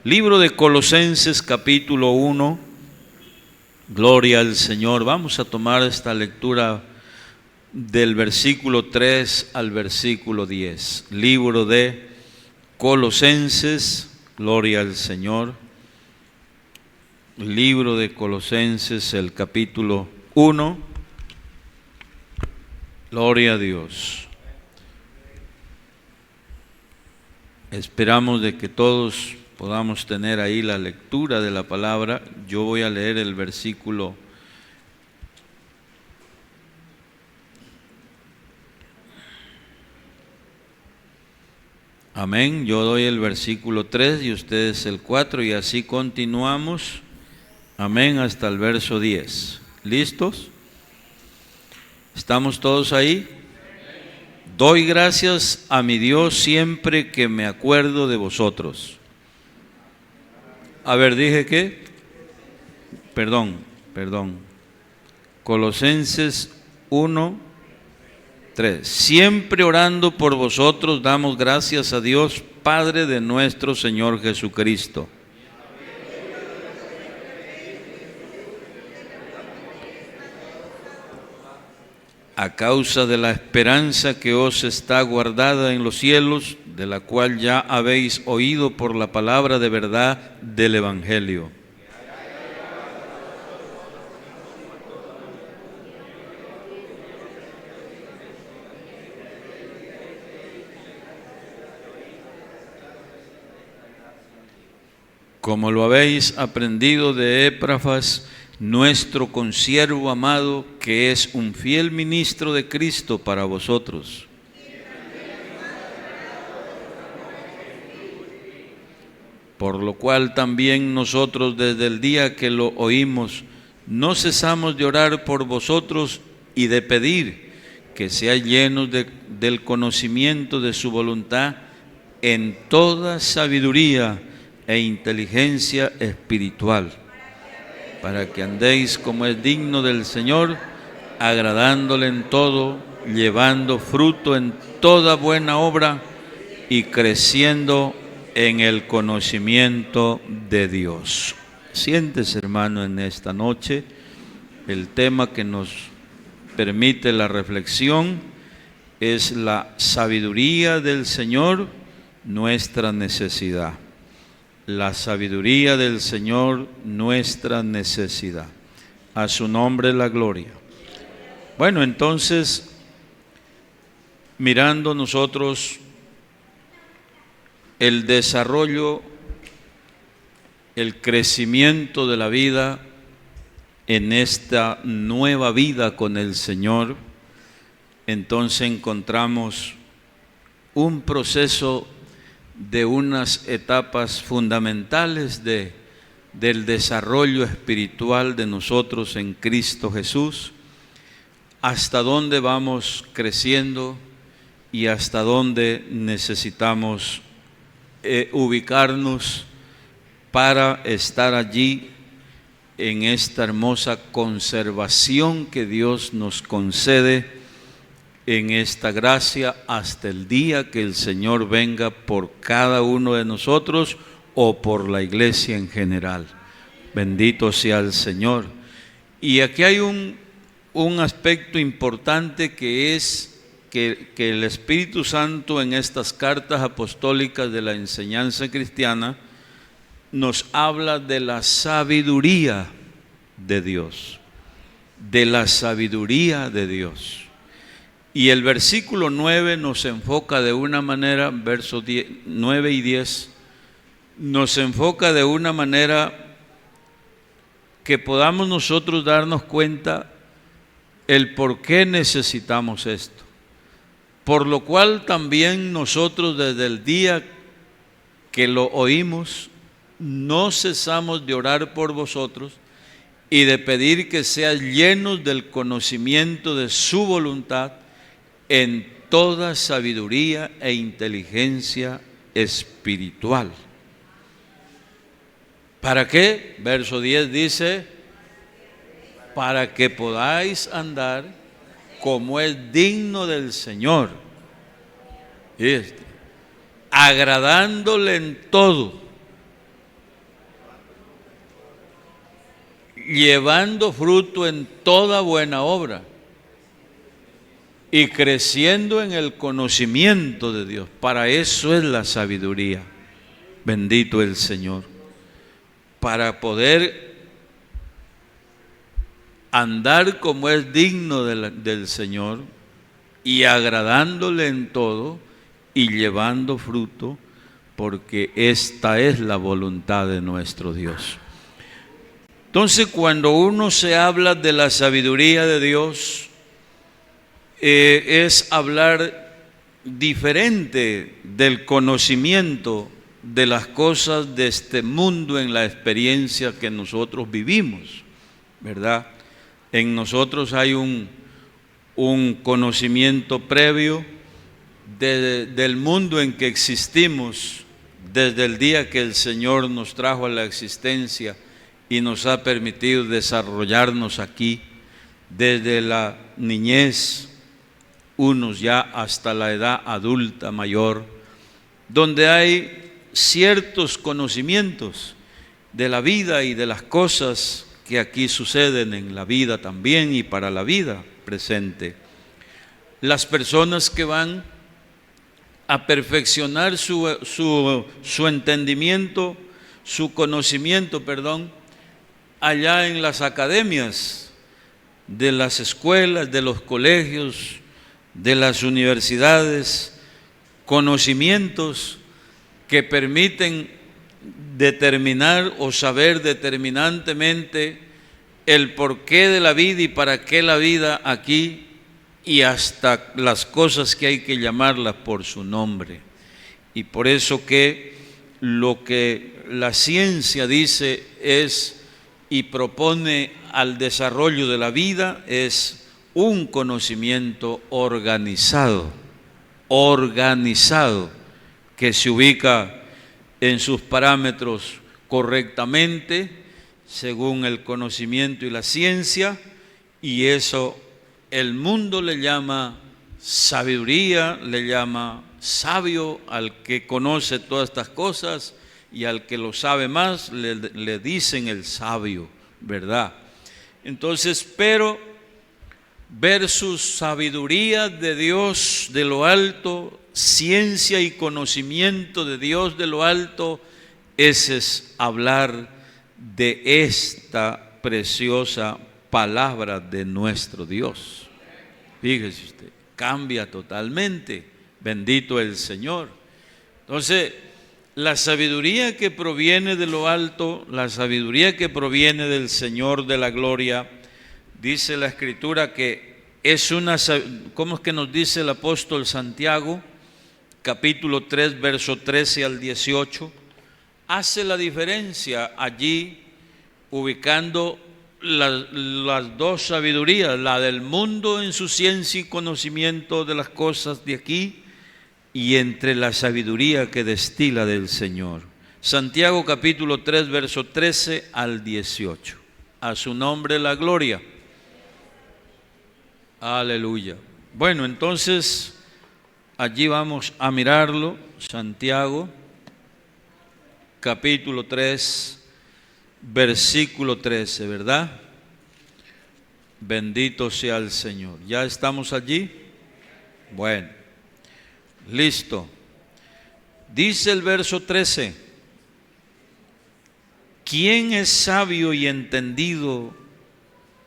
Libro de Colosenses capítulo 1, gloria al Señor. Vamos a tomar esta lectura del versículo 3 al versículo 10. Libro de Colosenses, gloria al Señor. Libro de Colosenses, el capítulo 1, gloria a Dios. Esperamos de que todos podamos tener ahí la lectura de la palabra. Yo voy a leer el versículo amén. Yo doy el versículo 3 y ustedes el 4 y así continuamos, amén, hasta el verso 10. ¿Listos? ¿Estamos todos ahí? Doy gracias a mi Dios siempre que me acuerdo de vosotros. A ver, dije que, perdón. Colosenses 1, 3. Siempre orando por vosotros damos gracias a Dios, Padre de nuestro Señor Jesucristo. A causa de la esperanza que os está guardada en los cielos, de la cual ya habéis oído por la palabra de verdad del Evangelio. Como lo habéis aprendido de Epafras, nuestro consiervo amado, que es un fiel ministro de Cristo para vosotros. Por lo cual también nosotros desde el día que lo oímos, no cesamos de orar por vosotros y de pedir que seáis llenos del conocimiento de su voluntad en toda sabiduría e inteligencia espiritual, para que andéis como es digno del Señor, agradándole en todo, llevando fruto en toda buena obra y creciendo en el conocimiento de Dios. Siéntese, hermano, en esta noche. El tema que nos permite la reflexión es la sabiduría del Señor, nuestra necesidad. La sabiduría del Señor, nuestra necesidad. A su nombre la gloria. Bueno, entonces, mirando nosotros el desarrollo, el crecimiento de la vida en esta nueva vida con el Señor, entonces encontramos un proceso de unas etapas fundamentales del desarrollo espiritual de nosotros en Cristo Jesús, hasta dónde vamos creciendo y hasta dónde necesitamos ubicarnos para estar allí en esta hermosa conservación que Dios nos concede en esta gracia hasta el día que el Señor venga por cada uno de nosotros o por la iglesia en general. Bendito sea el Señor. Y aquí hay un aspecto importante que es que el Espíritu Santo en estas cartas apostólicas de la enseñanza cristiana nos habla de la sabiduría de Dios, de la sabiduría de Dios. Y el versículo 9 nos enfoca de una manera, versos 9 y 10, nos enfoca de una manera que podamos nosotros darnos cuenta el por qué necesitamos esto. Por lo cual también nosotros desde el día que lo oímos, no cesamos de orar por vosotros y de pedir que seáis llenos del conocimiento de su voluntad en toda sabiduría e inteligencia espiritual. ¿Para qué? Verso 10 dice, para que podáis andar como es digno del Señor, agradándole en todo, llevando fruto en toda buena obra y creciendo en el conocimiento de Dios. Para eso es la sabiduría. Bendito el Señor. Para poder andar como es digno del Señor y agradándole en todo y llevando fruto, porque esta es la voluntad de nuestro Dios. Entonces, cuando uno se habla de la sabiduría de Dios, es hablar diferente del conocimiento de las cosas de este mundo en la experiencia que nosotros vivimos, ¿verdad? En nosotros hay un conocimiento previo del mundo en que existimos desde el día que el Señor nos trajo a la existencia y nos ha permitido desarrollarnos aquí, desde la niñez, unos ya hasta la edad adulta mayor, donde hay ciertos conocimientos de la vida y de las cosas que aquí suceden en la vida también y para la vida presente. Las personas que van a perfeccionar su entendimiento, su conocimiento, allá en las academias de las escuelas, de los colegios, de las universidades, conocimientos que permiten determinar o saber determinantemente el porqué de la vida y para qué la vida aquí, y hasta las cosas que hay que llamarlas por su nombre. Y por eso que lo que la ciencia dice es y propone al desarrollo de la vida es un conocimiento organizado, que se ubica en sus parámetros correctamente según el conocimiento y la ciencia, y eso el mundo le llama sabiduría, le llama sabio al que conoce todas estas cosas, y al que lo sabe más le dicen el sabio, ¿verdad? Entonces, pero versus sabiduría de Dios de lo alto, ciencia y conocimiento de Dios de lo alto, ese es hablar de esta preciosa palabra de nuestro Dios. Fíjese usted, cambia totalmente. Bendito el Señor. Entonces, la sabiduría que proviene de lo alto, la sabiduría que proviene del Señor de la gloria, dice la Escritura que es una, ¿cómo es que nos dice el apóstol Santiago? Capítulo 3, verso 13 al 18, hace la diferencia allí, ubicando las dos sabidurías, la del mundo en su ciencia y conocimiento de las cosas de aquí, y entre la sabiduría que destila del Señor. Santiago capítulo 3, verso 13 al 18. A su nombre la gloria. Aleluya. Bueno, entonces allí vamos a mirarlo. Santiago capítulo 3, versículo 13, ¿verdad? Bendito sea el Señor. ¿Ya estamos allí? Bueno, listo. Dice el verso 13: ¿quién es sabio y entendido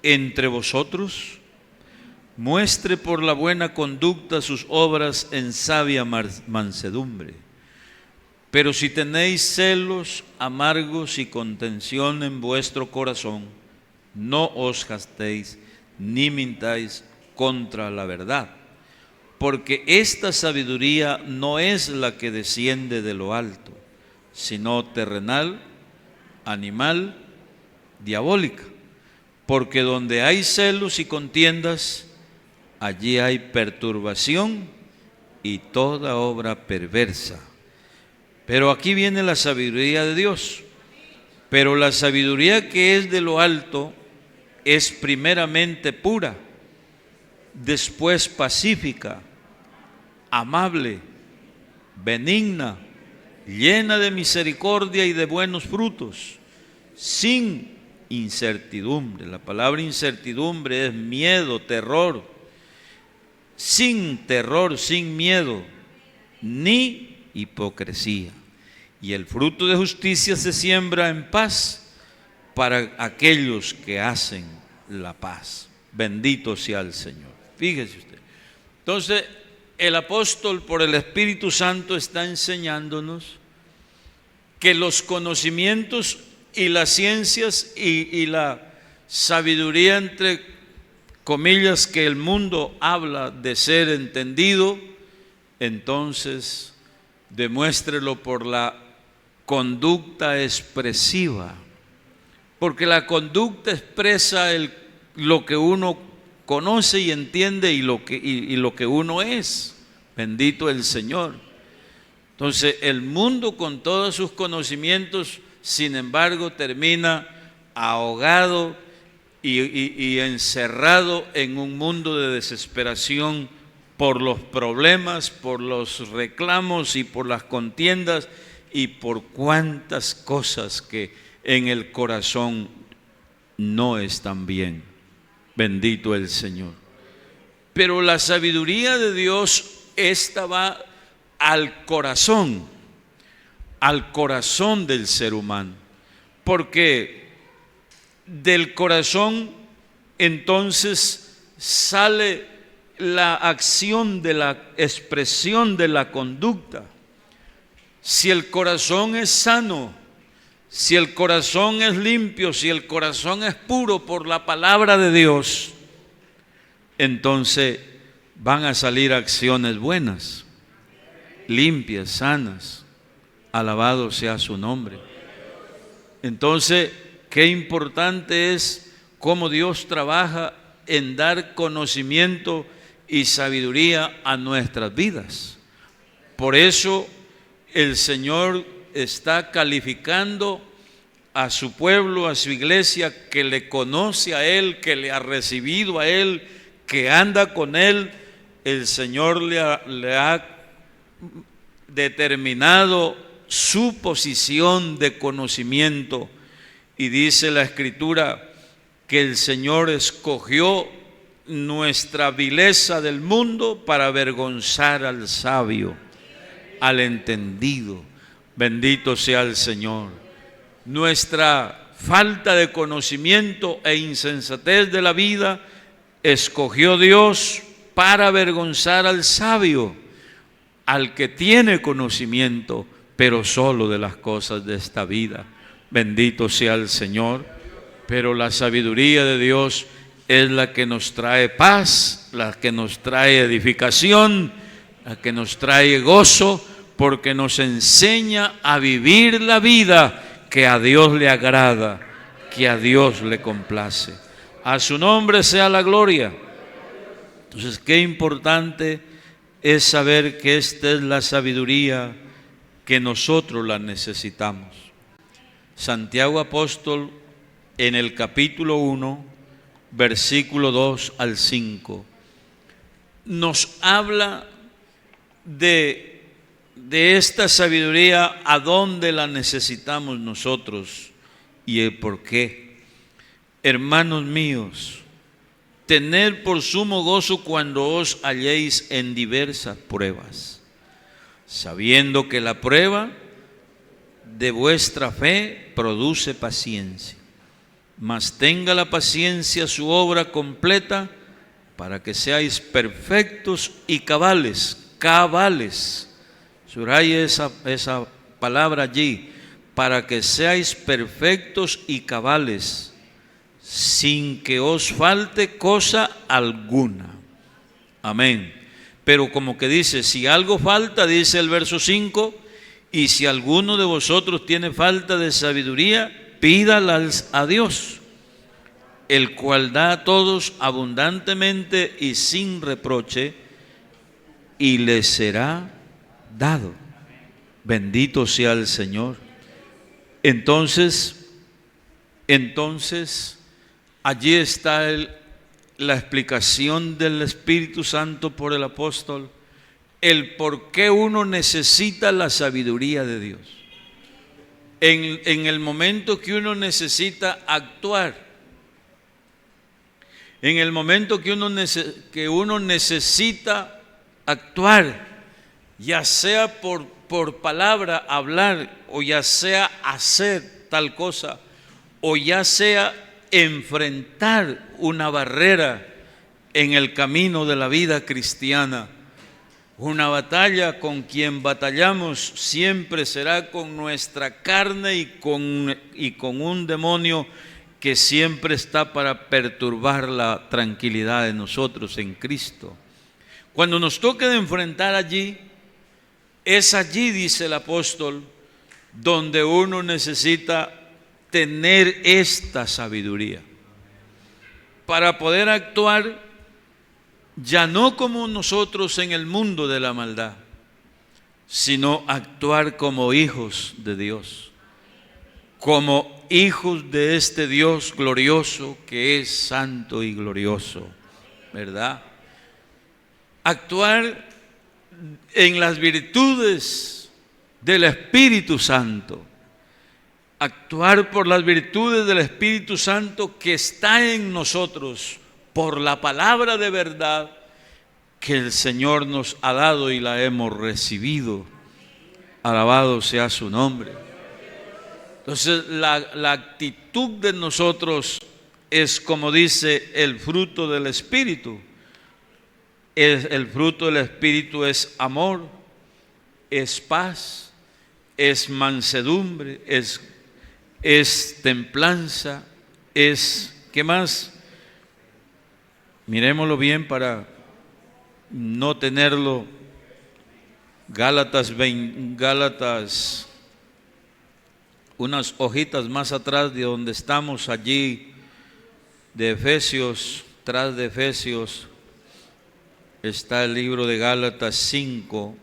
entre vosotros? Muestre por la buena conducta sus obras en sabia mansedumbre. Pero si tenéis celos amargos y contención en vuestro corazón, no os gastéis ni mintáis contra la verdad, porque esta sabiduría no es la que desciende de lo alto, sino terrenal, animal, diabólica. Porque donde hay celos y contiendas, allí hay perturbación y toda obra perversa. Pero aquí viene la sabiduría de Dios. Pero la sabiduría que es de lo alto es primeramente pura, después pacífica, amable, benigna, llena de misericordia y de buenos frutos, sin incertidumbre. La palabra incertidumbre es miedo, terror. Sin terror, sin miedo, ni hipocresía. Y el fruto de justicia se siembra en paz para aquellos que hacen la paz. Bendito sea el Señor. Fíjese usted. Entonces, el apóstol por el Espíritu Santo está enseñándonos que los conocimientos y las ciencias y la sabiduría, entre comillas, que el mundo habla de ser entendido, entonces demuéstrelo por la conducta expresiva, porque la conducta expresa lo que uno conoce y entiende y lo que uno es. Bendito el Señor. Entonces el mundo con todos sus conocimientos, sin embargo, termina ahogado y encerrado en un mundo de desesperación por los problemas, por los reclamos y por las contiendas y por cuantas cosas que en el corazón no están bien. Bendito el Señor. Pero la sabiduría de Dios, esta va al corazón del ser humano, porque del corazón entonces sale la acción de la expresión de la conducta. Si el corazón es sano, si el corazón es limpio, si el corazón es puro por la palabra de Dios, entonces van a salir acciones buenas, limpias, sanas. Alabado sea su nombre. Entonces, qué importante es cómo Dios trabaja en dar conocimiento y sabiduría a nuestras vidas. Por eso el Señor está calificando a su pueblo, a su iglesia, que le conoce a Él, que le ha recibido a Él, que anda con Él. El Señor le ha determinado su posición de conocimiento, y dice la Escritura que el Señor escogió nuestra vileza del mundo para avergonzar al sabio, al entendido. Bendito sea el Señor. Nuestra falta de conocimiento e insensatez de la vida escogió Dios para avergonzar al sabio, al que tiene conocimiento, pero solo de las cosas de esta vida. Bendito sea el Señor. Pero la sabiduría de Dios es la que nos trae paz, la que nos trae edificación, la que nos trae gozo, porque nos enseña a vivir la vida que a Dios le agrada, que a Dios le complace. A su nombre sea la gloria. Entonces, qué importante es saber que esta es la sabiduría que nosotros la necesitamos. Santiago apóstol, en el capítulo 1, versículo 2 al 5, nos habla de esta sabiduría, a dónde la necesitamos nosotros y el por qué. Hermanos míos, tened por sumo gozo cuando os halléis en diversas pruebas, sabiendo que la prueba de vuestra fe produce paciencia. Mas tenga la paciencia su obra completa, para que seáis perfectos y cabales. Subraye esa palabra allí, para que seáis perfectos y cabales, sin que os falte cosa alguna. Amén. Pero como que dice, si algo falta, dice el verso 5, y si alguno de vosotros tiene falta de sabiduría, pídala a Dios, el cual da a todos abundantemente y sin reproche, y le será dado. Bendito sea el Señor. Entonces, allí está la explicación del Espíritu Santo por el apóstol, el por qué uno necesita la sabiduría de Dios. en el momento que uno necesita actuar, en el momento que uno necesita actuar, ya sea por palabra, hablar, o ya sea hacer tal cosa, o ya sea enfrentar una barrera en el camino de la vida cristiana. Una batalla con quien batallamos siempre será con nuestra carne y con un demonio que siempre está para perturbar la tranquilidad de nosotros en Cristo. Cuando nos toque de enfrentar allí, es allí, dice el apóstol, donde uno necesita tener esta sabiduría para poder actuar ya no como nosotros en el mundo de la maldad, sino actuar como hijos de Dios, como hijos de este Dios glorioso que es santo y glorioso, ¿verdad? Actuar en las virtudes del Espíritu Santo, actuar por las virtudes del Espíritu Santo que está en nosotros, por la palabra de verdad que el Señor nos ha dado y la hemos recibido. Alabado sea su nombre. Entonces la actitud de nosotros es como dice el fruto del Espíritu. El fruto del Espíritu es amor, es paz, es mansedumbre, es templanza, ¿qué más? Miremoslo bien para no tenerlo. Gálatas, unas hojitas más atrás de donde estamos allí, de Efesios, tras de Efesios, está el libro de Gálatas 5,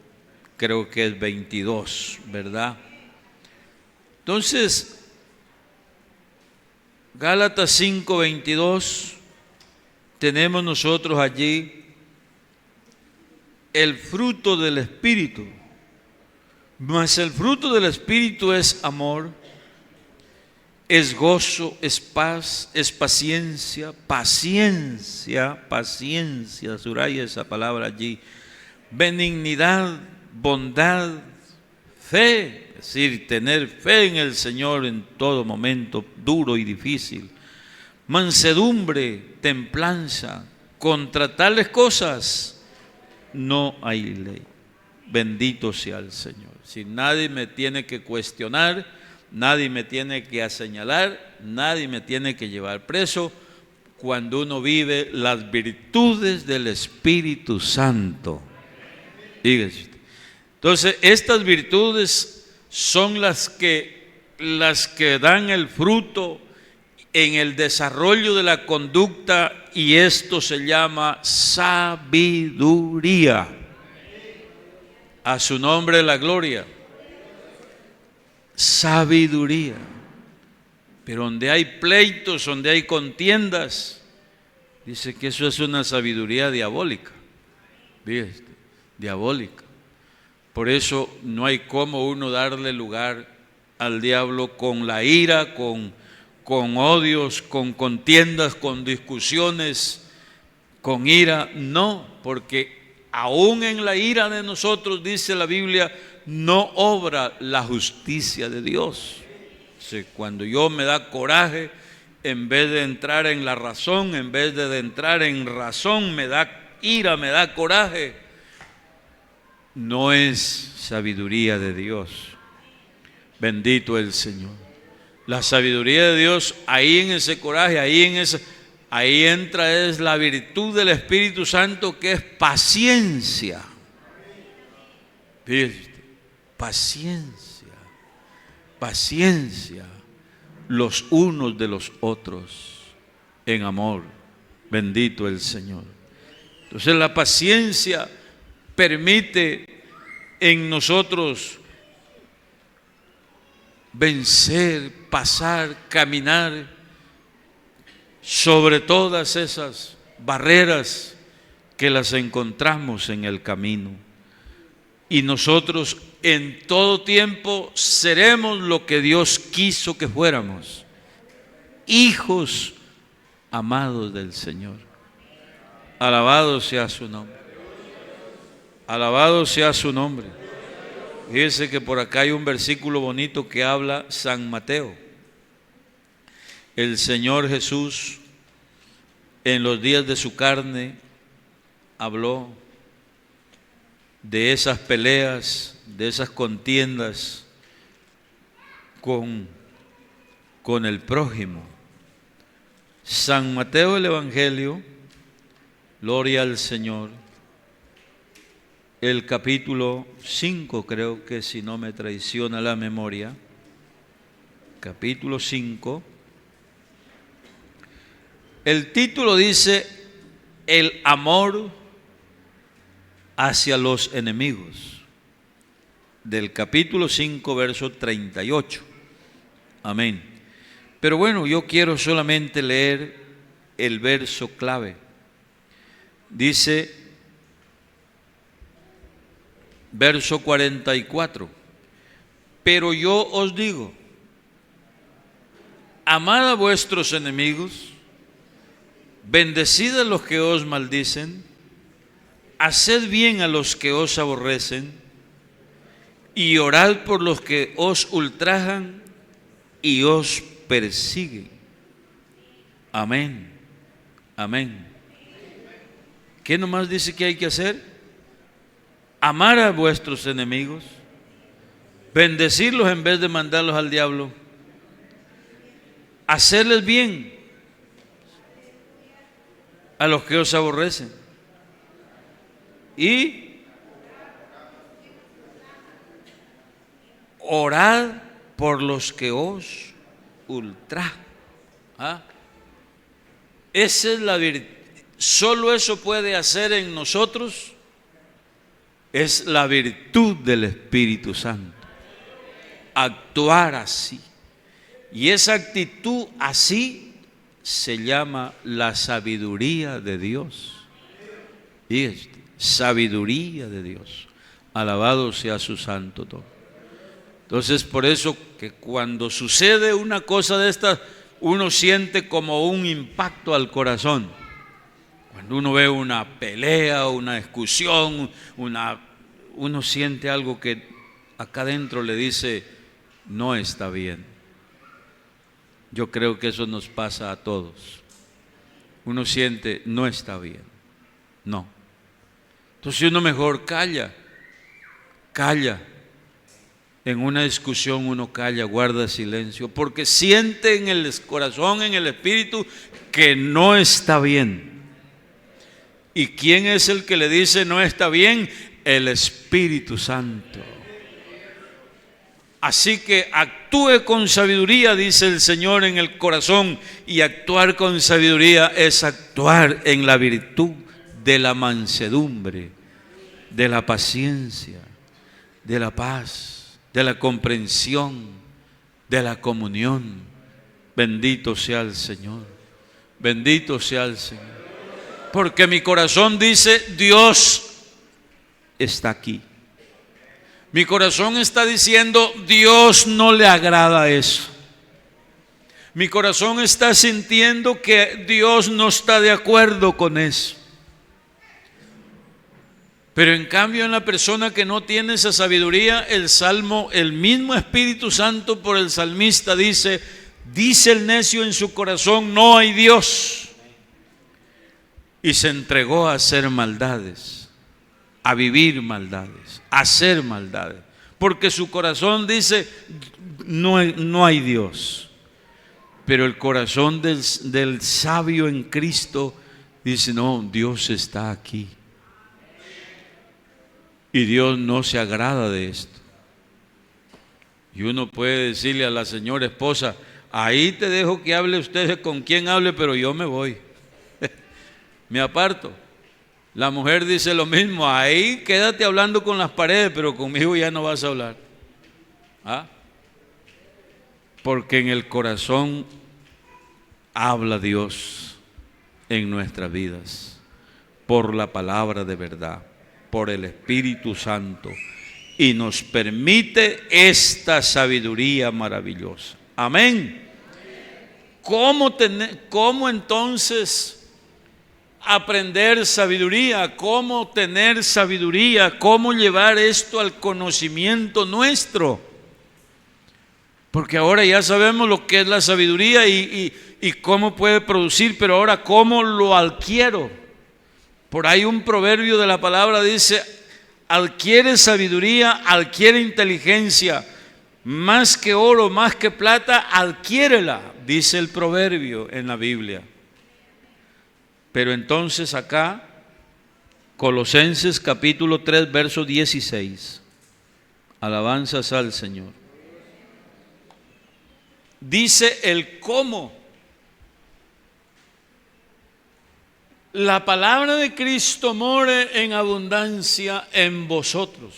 creo que es 22, ¿verdad? Entonces, Gálatas 5, 22, tenemos nosotros allí el fruto del Espíritu. Mas el fruto del Espíritu es amor, es gozo, es paz, es paciencia, subraya esa palabra allí, benignidad, bondad, fe, es decir, tener fe en el Señor en todo momento duro y difícil, mansedumbre, templanza. Contra tales cosas no hay ley. Bendito sea el Señor. Si nadie me tiene que cuestionar, nadie me tiene que señalar, nadie me tiene que llevar preso cuando uno vive las virtudes del Espíritu Santo. Dígase usted. Entonces, estas virtudes son las que dan el fruto en el desarrollo de la conducta, y esto se llama sabiduría. A su nombre la gloria. Sabiduría. Pero donde hay pleitos, donde hay contiendas, dice que eso es una sabiduría diabólica. Fíjate, diabólica. Por eso no hay cómo uno darle lugar al diablo con la ira, con odios, con contiendas, con discusiones, con ira. No, porque aún en la ira de nosotros, dice la Biblia, no obra la justicia de Dios. Cuando yo me da coraje, en vez de entrar en la razón, en vez de entrar en razón, me da ira, me da coraje, no es sabiduría de Dios. Bendito el Señor. La sabiduría de Dios, ahí en ese coraje, ahí entra es la virtud del Espíritu Santo, que es paciencia. Fíjate, paciencia los unos de los otros en amor. Bendito el Señor. Entonces la paciencia permite en nosotros vencer, pasar, caminar sobre todas esas barreras que las encontramos en el camino. Y nosotros en todo tiempo seremos lo que Dios quiso que fuéramos, hijos amados del Señor. Alabado sea su nombre. Alabado sea su nombre. Fíjese que por acá hay un versículo bonito que habla San Mateo. El Señor Jesús en los días de su carne habló de esas peleas, de esas contiendas con el prójimo. San Mateo, el Evangelio, gloria al Señor, el capítulo 5, creo que, si no me traiciona la memoria, capítulo 5, el título dice: el amor hacia los enemigos, del capítulo 5, verso 38. Amén. Pero bueno, yo quiero solamente leer el verso clave. Dice, verso 44: pero yo os digo, amad a vuestros enemigos, bendecid a los que os maldicen, haced bien a los que os aborrecen, y orad por los que os ultrajan y os persiguen. Amén. Amén. ¿Qué nomás dice que hay que hacer? Amar a vuestros enemigos, bendecirlos en vez de mandarlos al diablo, hacerles bien a los que os aborrecen y orad por los que os ultrajan. Esa es la virtud. Solo eso puede hacer en nosotros, es la virtud del Espíritu Santo. Actuar así. Y esa actitud así se llama la sabiduría de Dios. Fíjate, sabiduría de Dios. Alabado sea su santo nombre. Entonces, por eso que cuando sucede una cosa de estas, uno siente como un impacto al corazón. Cuando uno ve una pelea, una discusión, uno siente algo que acá adentro le dice, no está bien. Yo creo que eso nos pasa a todos. Uno siente, no está bien. No. Entonces uno mejor calla. En una discusión uno calla, guarda silencio, porque siente en el corazón, en el espíritu, que no está bien. ¿Y quién es el que le dice no está bien? El Espíritu Santo. Así que actúe con sabiduría, dice el Señor, en el corazón. Y actuar con sabiduría es actuar en la virtud de la mansedumbre, de la paciencia, de la paz, de la comprensión, de la comunión. Bendito sea el Señor. Bendito sea el Señor. Porque mi corazón dice, Dios está aquí. Mi corazón está diciendo, Dios no le agrada eso. Mi corazón está sintiendo que Dios no está de acuerdo con eso. Pero en cambio, en la persona que no tiene esa sabiduría, el salmo, el mismo Espíritu Santo por el salmista dice el necio en su corazón, no hay Dios. Y se entregó a hacer maldades, a vivir maldades, a hacer maldades. Porque su corazón dice, no hay Dios. Pero el corazón del sabio en Cristo dice, no, Dios está aquí. Y Dios no se agrada de esto. Y uno puede decirle a la señora esposa, ahí te dejo que hable usted con quien hable, pero yo me voy. Me aparto. La mujer dice lo mismo, ahí quédate hablando con las paredes, pero conmigo ya no vas a hablar. Porque en el corazón habla Dios en nuestras vidas, por la palabra de verdad, por el Espíritu Santo, y nos permite esta sabiduría maravillosa. Amén. ¿Cómo entonces aprender sabiduría? ¿Cómo tener sabiduría? ¿Cómo llevar esto al conocimiento nuestro? Porque ahora ya sabemos lo que es la sabiduría y cómo puede producir, pero ahora ¿cómo lo adquiero? Por ahí un proverbio de la palabra dice: adquiere sabiduría, adquiere inteligencia, más que oro, más que plata, adquiérela, dice el proverbio en la Biblia. Pero entonces acá, Colosenses capítulo 3, verso 16, alabanzas al Señor. Dice el cómo. La palabra de Cristo more en abundancia en vosotros,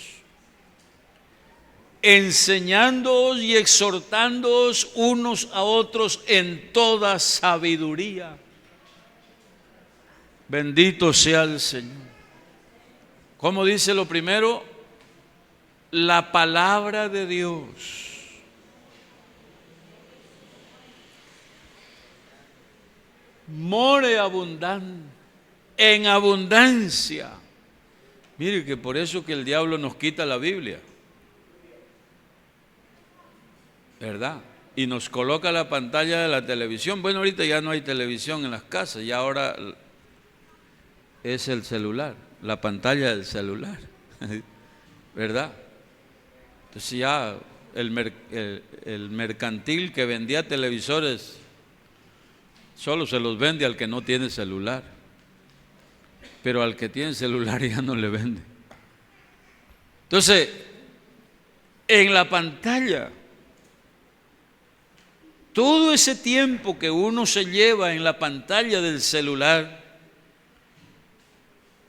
enseñándoos y exhortándoos unos a otros en toda sabiduría. Bendito sea el Señor. ¿Cómo dice lo primero? La palabra de Dios. More abundante, en abundancia. Mire que por eso que el diablo nos quita la Biblia, ¿verdad? Y nos coloca la pantalla de la televisión. Bueno, ahorita ya no hay televisión en las casas, ya ahora es el celular, la pantalla del celular, ¿verdad? Entonces ya el mercantil que vendía televisores solo se los vende al que no tiene celular, pero al que tiene celular ya no le vende. Entonces, en la pantalla, todo ese tiempo que uno se lleva en la pantalla del celular,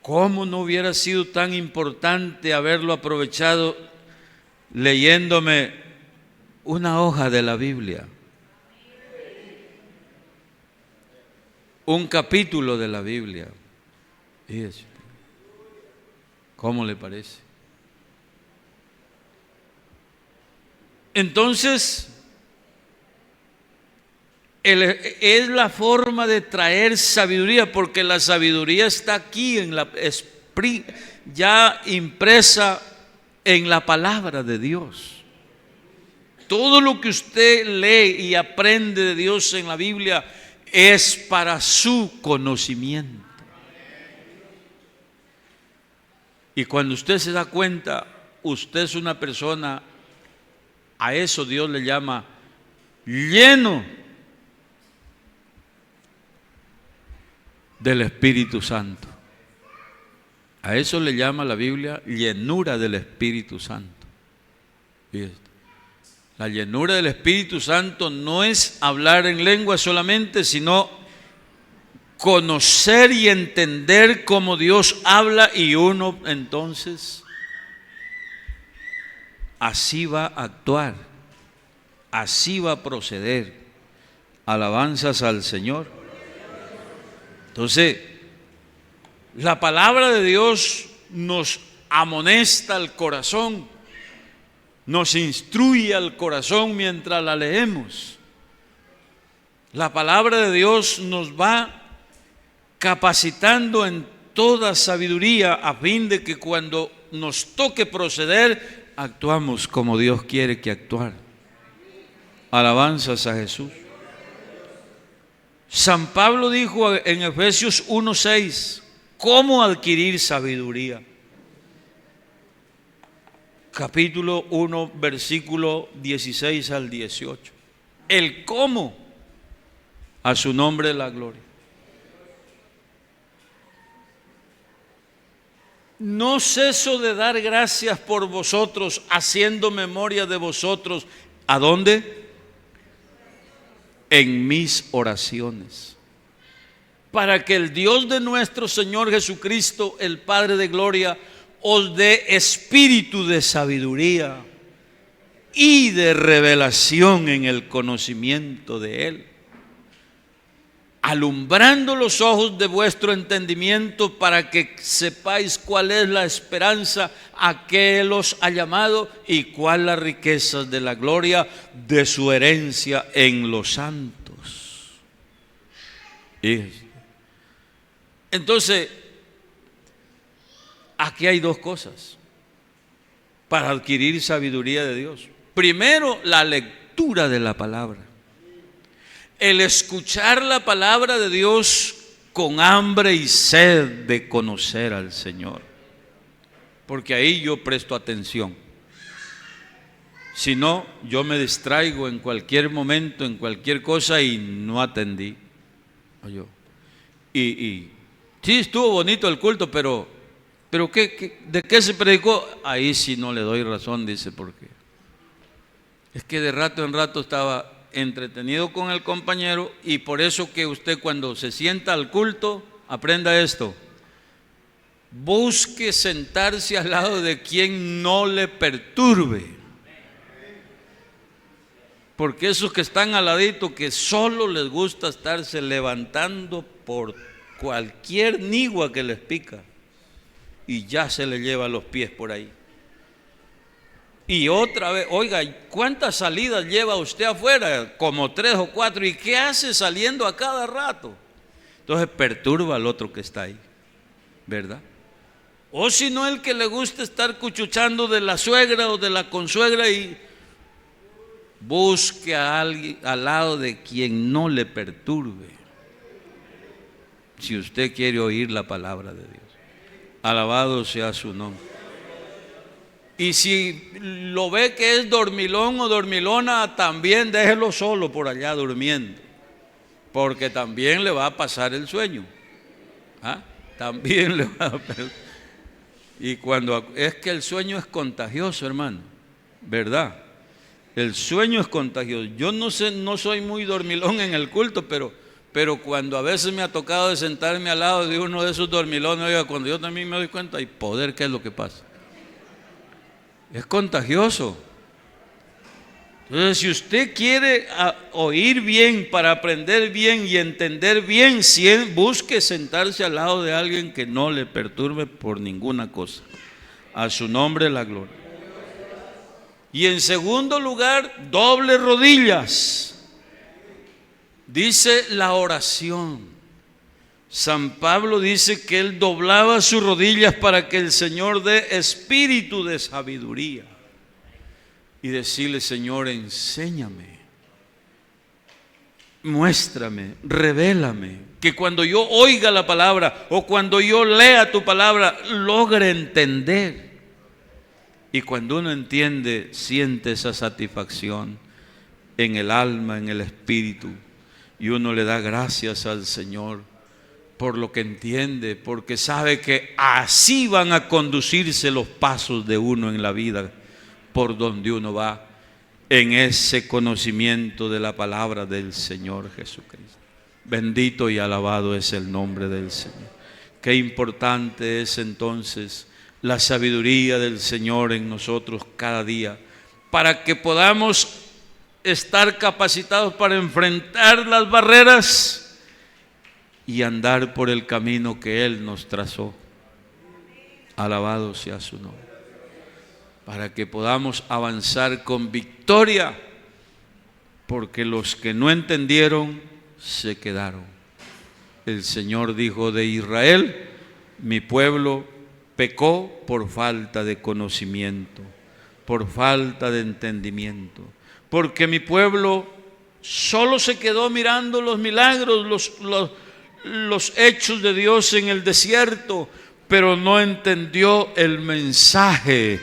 ¿cómo no hubiera sido tan importante haberlo aprovechado leyéndome una hoja de la Biblia? Un capítulo de la Biblia. Fíjese, ¿cómo le parece? Entonces, es la forma de traer sabiduría, porque la sabiduría está aquí ya impresa en la palabra de Dios. Todo lo que usted lee y aprende de Dios en la Biblia es para su conocimiento. Y cuando usted se da cuenta, usted es una persona, a eso Dios le llama lleno del Espíritu Santo. A eso le llama la Biblia llenura del Espíritu Santo. Fíjate. La llenura del Espíritu Santo no es hablar en lengua solamente, sino conocer y entender cómo Dios habla, y uno entonces así va a actuar, así va a proceder. Alabanzas al Señor. Entonces, la palabra de Dios nos amonesta al corazón, nos instruye al corazón mientras la leemos. La palabra de Dios nos va capacitando en toda sabiduría, a fin de que cuando nos toque proceder, actuamos como Dios quiere que actuar. Alabanzas a Jesús. San Pablo dijo en Efesios 1:6, ¿cómo adquirir sabiduría? Capítulo 1, versículo 16 al 18. El cómo, a su nombre la gloria. No ceso de dar gracias por vosotros, haciendo memoria de vosotros. ¿A dónde? En mis oraciones, para que el Dios de nuestro Señor Jesucristo, el Padre de gloria, os dé espíritu de sabiduría y de revelación en el conocimiento de Él. alumbrando los ojos de vuestro entendimiento para que sepáis cuál es la esperanza a que Él os ha llamado y cuál las riquezas de la gloria de su herencia en los santos. Entonces, aquí hay dos cosas para adquirir sabiduría de Dios. Primero, la lectura de la palabra. El escuchar la palabra de Dios con hambre y sed de conocer al Señor. Porque ahí yo presto atención. Si no, yo me distraigo en cualquier momento, en cualquier cosa y no atendí. Y sí, estuvo bonito el culto, pero ¿de qué se predicó? Ahí sí no le doy razón, dice, porque es que de rato en rato estaba entretenido con el compañero, y por eso que usted cuando se sienta al culto, aprenda esto: busque sentarse al lado de quien no le perturbe, porque esos que están al ladito, que solo les gusta estarse levantando por cualquier nigua que les pica, y ya se le lleva los pies por ahí. Y otra vez, oiga, ¿cuántas salidas lleva usted afuera? Como 3 o 4. ¿Y qué hace saliendo a cada rato? Entonces perturba al otro que está ahí, ¿verdad? O si no, el que le gusta estar cuchuchando de la suegra o de la consuegra, y busque a alguien al lado de quien no le perturbe, si usted quiere oír la palabra de Dios. Alabado sea su nombre. Y si lo ve que es dormilón o dormilona, también déjelo solo por allá durmiendo, porque también le va a pasar el sueño. También le va a pasar. Y cuando es que el sueño es contagioso, hermano, ¿verdad? El sueño es contagioso. Yo no sé, no soy muy dormilón en el culto, pero cuando a veces me ha tocado de sentarme al lado de uno de esos dormilones, oiga, cuando yo también me doy cuenta, hay poder, ¿qué es lo que pasa? Es contagioso. Entonces, si usted quiere oír bien, para aprender bien y entender bien, busque sentarse al lado de alguien que no le perturbe por ninguna cosa. A su nombre la gloria. Y en segundo lugar, doble rodillas. Dice la oración. San Pablo dice que él doblaba sus rodillas para que el Señor dé espíritu de sabiduría. Y decirle: Señor, enséñame, muéstrame, revélame, que cuando yo oiga la palabra o cuando yo lea tu palabra, logre entender. Y cuando uno entiende, siente esa satisfacción en el alma, en el espíritu, y uno le da gracias al Señor por lo que entiende, porque sabe que así van a conducirse los pasos de uno en la vida, por donde uno va, en ese conocimiento de la palabra del Señor Jesucristo. Bendito y alabado es el nombre del Señor. Qué importante es entonces la sabiduría del Señor en nosotros cada día, para que podamos estar capacitados para enfrentar las barreras y andar por el camino que Él nos trazó. Alabado sea su nombre. Para que podamos avanzar con victoria, porque los que no entendieron se quedaron. El Señor dijo de Israel: mi pueblo pecó por falta de conocimiento, por falta de entendimiento, porque mi pueblo solo se quedó mirando los milagros, los hechos de Dios en el desierto, pero no entendió el mensaje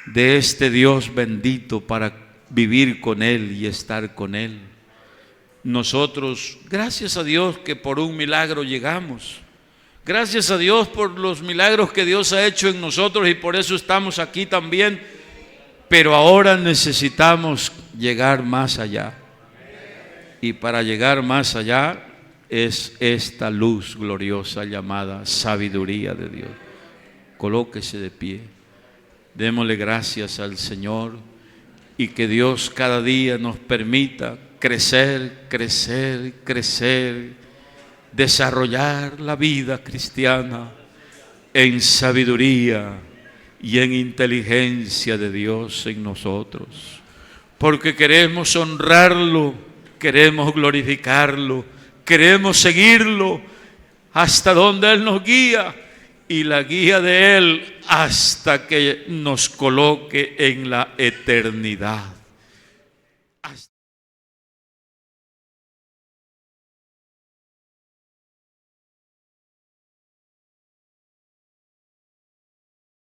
de este Dios bendito para vivir con Él y estar con Él. Nosotros, gracias a Dios que por un milagro llegamos. Gracias a Dios por los milagros que Dios ha hecho en nosotros, y por eso estamos aquí también. Pero ahora necesitamos llegar más allá. Y para llegar más allá es esta luz gloriosa llamada sabiduría de Dios. Colóquese de pie. Démosle gracias al Señor, y que Dios cada día nos permita crecer, crecer, crecer desarrollar la vida cristiana en sabiduría y en inteligencia de Dios en nosotros, porque queremos honrarlo, queremos glorificarlo, queremos seguirlo hasta donde Él nos guía, y la guía de Él hasta que nos coloque en la eternidad.